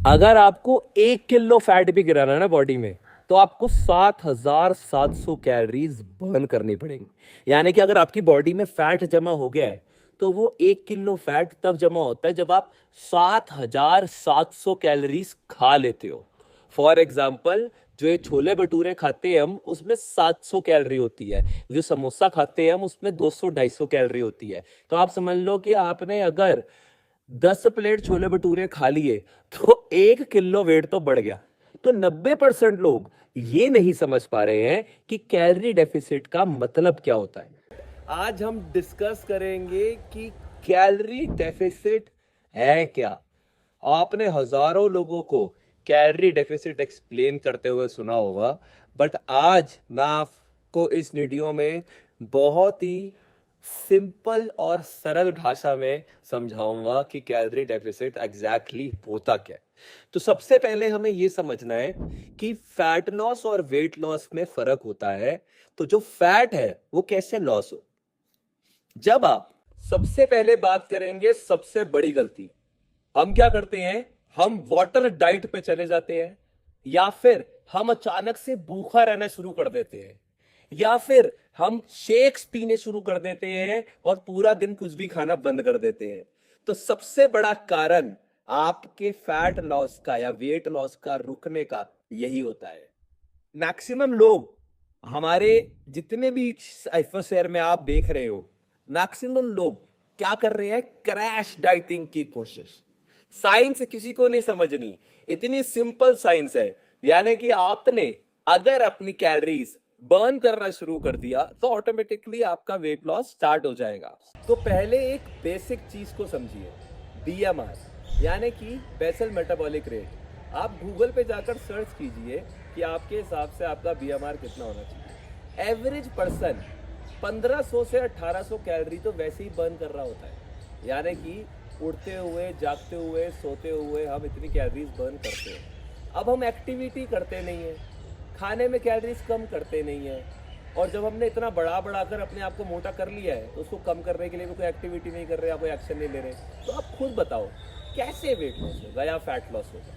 अगर आपको 1 kilo fat भी गिराना है ना बॉडी में, तो आपको 7,700 कैलोरीज बर्न करनी पड़ेगी। यानी कि अगर आपकी बॉडी में फैट जमा हो गया है, तो वो 1 किलो फैट तब जमा होता है जब आप 7,700 कैलोरीज खा लेते हो। फॉर एग्जाम्पल, जो ये छोले भटूरे खाते हैं हम, उसमें 700 कैलोरी होती है। जो समोसा खाते हैं हम, उसमें 200-250 कैलोरी होती है। तो आप समझ लो कि आपने अगर 10 प्लेट छोले भटूरे खा लिए, तो 1 किलो वेट तो बढ़ गया। तो 90% लोग ये नहीं समझ पा रहे हैं कि कैलोरी डेफिसिट का मतलब क्या होता है। आज हम डिस्कस करेंगे कि कैलोरी डेफिसिट है क्या। आपने हजारों लोगों को कैलोरी डेफिसिट एक्सप्लेन करते हुए सुना होगा, बट आज मैं आपको इस वीडियो में बहुत ही सिंपल और सरल भाषा में समझाऊंगा कि कैलोरी डेफिसिट एग्जैक्टली होता क्या है। तो सबसे पहले हमें यह समझना है कि फैट लॉस और वेट लॉस में फर्क होता है। तो जो फैट है वो कैसे लॉस हो। जब आप सबसे पहले बात करेंगे सबसे बड़ी गलती, हम क्या करते हैं, हम वाटर डाइट पे चले जाते हैं, या फिर हम अचानक से भूखा रहना शुरू कर देते हैं, या फिर हम शेक्स पीने शुरू कर देते हैं और पूरा दिन कुछ भी खाना बंद कर देते हैं। तो सबसे बड़ा कारण आपके फैट लॉस का या वेट लॉस का रुकने का यही होता है। मैक्सिमम लोग, हमारे जितने भी एटमॉस्फेयर में आप देख रहे हो, मैक्सिमम लोग क्या कर रहे हैं, क्रैश डाइटिंग की कोशिश। साइंस किसी को नहीं समझनी, इतनी सिंपल साइंस है। यानी कि आपने अगर अपनी कैलोरीज बर्न करना शुरू कर दिया, तो ऑटोमेटिकली आपका वेट लॉस स्टार्ट हो जाएगा। तो पहले एक बेसिक चीज को समझिए, बीएमआर, यानी कि बेसल मेटाबॉलिक रेट। आप गूगल पे जाकर सर्च कीजिए कि आपके हिसाब से आपका बीएमआर कितना होना चाहिए। एवरेज पर्सन 1500 से 1800 कैलोरी तो वैसे ही बर्न कर रहा होता है। यानी कि उठते हुए, जागते हुए, सोते हुए हम इतनी कैलोरीज बर्न करते हैं। अब हम एक्टिविटी करते नहीं है, खाने में कैलोरीज कम करते नहीं है, और जब हमने इतना बढ़ाकर अपने आप को मोटा कर लिया है, तो उसको कम करने के लिए भी कोई एक्टिविटी नहीं कर रहे, कोई एक्शन नहीं ले रहे। तो आप खुद बताओ कैसे वेट लॉस होगा या फैट लॉस होगा।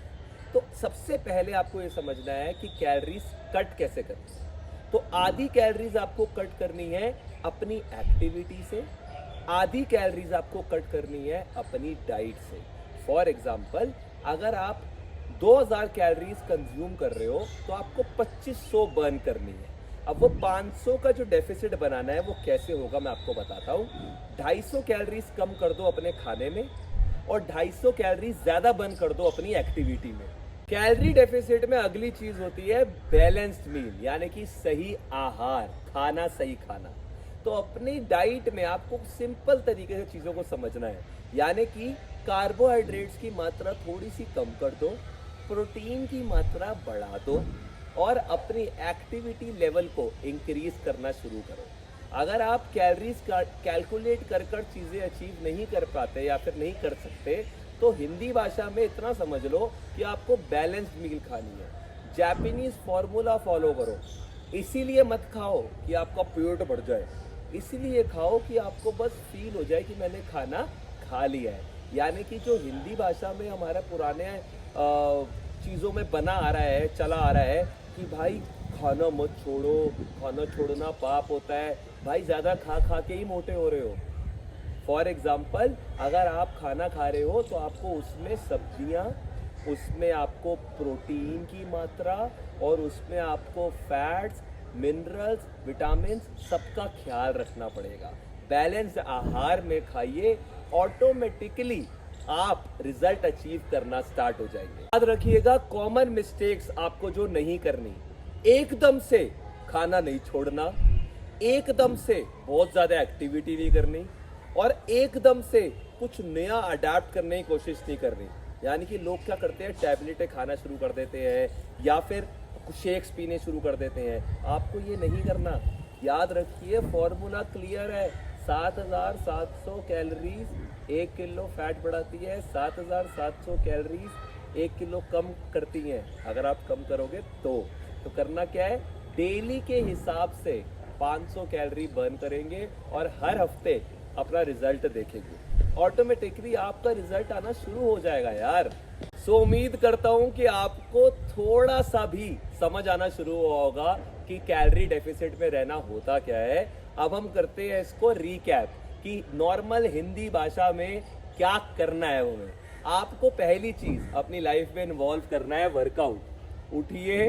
तो सबसे पहले आपको ये समझना है कि कैलोरीज कट कैसे करनी है। तो आधी कैलोरीज आपको कट करनी है अपनी एक्टिविटी से, आधी कैलोरीज आपको कट करनी है अपनी डाइट से। फॉर एग्जाम्पल, अगर आप 2000 कैलोरीज कंज्यूम कर रहे हो, तो आपको 2500 बर्न करनी है। अब वो 500 का जो डेफिसिट बनाना है वो कैसे होगा, मैं आपको बताता हूँ। 250 कैलोरीज कम कर दो अपने खाने में, और 250 कैलोरीज ज्यादा बर्न कर दो अपनी एक्टिविटी में। कैलोरी डेफिसिट में अगली चीज होती है बैलेंस्ड मील, यानी कि सही आहार, खाना सही खाना। तो अपनी डाइट में आपको सिंपल तरीके से चीजों को समझना है। यानी कि कार्बोहाइड्रेट्स की मात्रा थोड़ी सी कम कर दो, प्रोटीन की मात्रा बढ़ा दो, और अपनी एक्टिविटी लेवल को इंक्रीज करना शुरू करो। अगर आप कैलोरीज कैलकुलेट कर चीजें अचीव नहीं कर पाते या फिर नहीं कर सकते, तो हिंदी भाषा में इतना समझ लो कि आपको बैलेंस्ड मील खानी है। जापानीज फॉर्मूला फॉलो करो। इसीलिए मत खाओ कि आपका पेट बढ़ जाए, इसीलिए खाओ कि आपको बस फील हो जाए कि मैंने खाना खा लिया है। यानी कि जो हिंदी भाषा में हमारा पुराने चीज़ों में बना आ रहा है, चला आ रहा है कि भाई खाना मत छोड़ो, खाना छोड़ना पाप होता है। भाई ज़्यादा खा के ही मोटे हो रहे हो। फॉर एग्जाम्पल, अगर आप खाना खा रहे हो तो आपको उसमें सब्जियां, उसमें आपको प्रोटीन की मात्रा, और उसमें आपको फैट्स, मिनरल्स, विटामिन सबका ख्याल रखना पड़ेगा। बैलेंस्ड आहार में खाइए, ऑटोमेटिकली आप रिजल्ट अचीव करना स्टार्ट हो जाएंगे। याद रखिएगा, कॉमन मिस्टेक्स आपको जो नहीं करनी, एकदम से खाना नहीं छोड़ना, एकदम से बहुत ज्यादा एक्टिविटी नहीं करनी, और एकदम से कुछ नया अडेप्ट करने की कोशिश नहीं करनी। यानी कि लोग क्या करते हैं, टैबलेटें खाना शुरू कर देते हैं, या फिर शेक्स पीने शुरू कर देते हैं। आपको ये नहीं करना। याद रखिए, फॉर्मूला क्लियर है। 7,700 कैलोरीज 1 किलो फैट बढ़ाती है, 7,700 कैलोरीज 1 किलो कम करती हैं। अगर आप कम करोगे तो करना क्या है, डेली के हिसाब से 500 कैलोरी बर्न करेंगे, और हर हफ्ते अपना रिजल्ट देखेंगे। ऑटोमेटिकली आपका रिजल्ट आना शुरू हो जाएगा यार। सो उम्मीद करता हूं कि आपको थोड़ा सा भी समझ आना शुरू हुआ होगा कि कैलोरी डेफिसिट में रहना होता क्या है। अब हम करते हैं इसको रीकैप कि नॉर्मल हिंदी भाषा में क्या करना है। वो में आपको पहली चीज अपनी लाइफ में इन्वॉल्व करना है वर्कआउट। उठिए,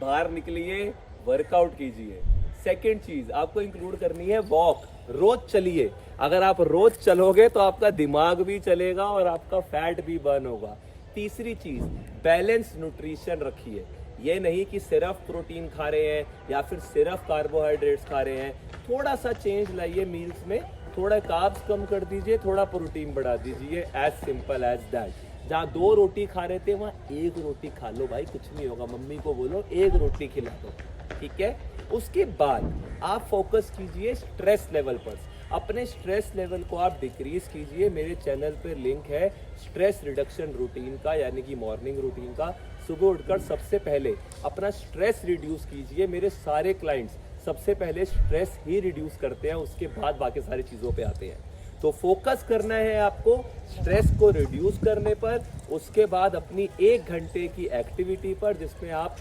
बाहर निकलिए, वर्कआउट कीजिए। सेकेंड चीज आपको इंक्लूड करनी है वॉक। रोज चलिए। अगर आप रोज चलोगे तो आपका दिमाग भी चलेगा और आपका फैट भी बर्न होगा। तीसरी चीज बैलेंस न्यूट्रिशन रखिए। ये नहीं कि सिर्फ प्रोटीन खा रहे हैं या फिर सिर्फ कार्बोहाइड्रेट्स खा रहे हैं। थोड़ा सा चेंज लाइए मील्स में, थोड़ा कार्ब्स कम कर दीजिए, थोड़ा प्रोटीन बढ़ा दीजिए। As simple as that. जहाँ 2 रोटी खा रहे थे वहाँ 1 रोटी खा लो भाई, कुछ नहीं होगा। मम्मी को बोलो 1 रोटी खिला दो, ठीक है। उसके बाद आप फोकस कीजिए स्ट्रेस लेवल पर। अपने स्ट्रेस लेवल को आप डिक्रीज कीजिए। मेरे चैनल पे लिंक है स्ट्रेस रिडक्शन रूटीन का, यानी कि मॉर्निंग रूटीन का। सुबह उठकर सबसे पहले अपना स्ट्रेस रिड्यूस कीजिए। मेरे सारे क्लाइंट्स सबसे पहले स्ट्रेस ही रिड्यूस करते हैं, उसके बाद बाकी सारी चीज़ों पे आते हैं। तो फोकस करना है आपको स्ट्रेस को रिड्यूस करने पर। उसके बाद अपनी 1 घंटे की एक्टिविटी पर, जिसमें आप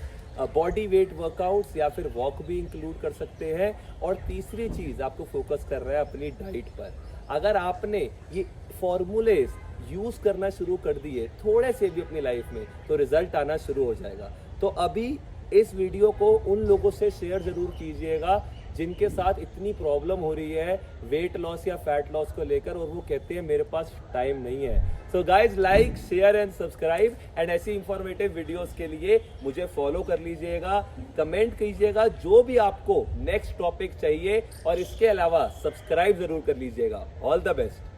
बॉडी वेट वर्कआउट्स या फिर वॉक भी इंक्लूड कर सकते हैं। और तीसरी चीज़ आपको फोकस करना है अपनी डाइट पर। अगर आपने ये फॉर्मूलेज यूज़ करना शुरू कर दिए थोड़े से भी अपनी लाइफ में, तो रिजल्ट आना शुरू हो जाएगा। तो अभी इस वीडियो को उन लोगों से शेयर ज़रूर कीजिएगा जिनके साथ इतनी प्रॉब्लम हो रही है वेट लॉस या फैट लॉस को लेकर, और वो कहते हैं मेरे पास टाइम नहीं है। So guys, like, share and subscribe. And ऐसी इंफॉर्मेटिव वीडियोस के लिए मुझे फॉलो कर लीजिएगा। कमेंट कीजिएगा जो भी आपको नेक्स्ट टॉपिक चाहिए, और इसके अलावा सब्सक्राइब जरूर कर लीजिएगा। All the best.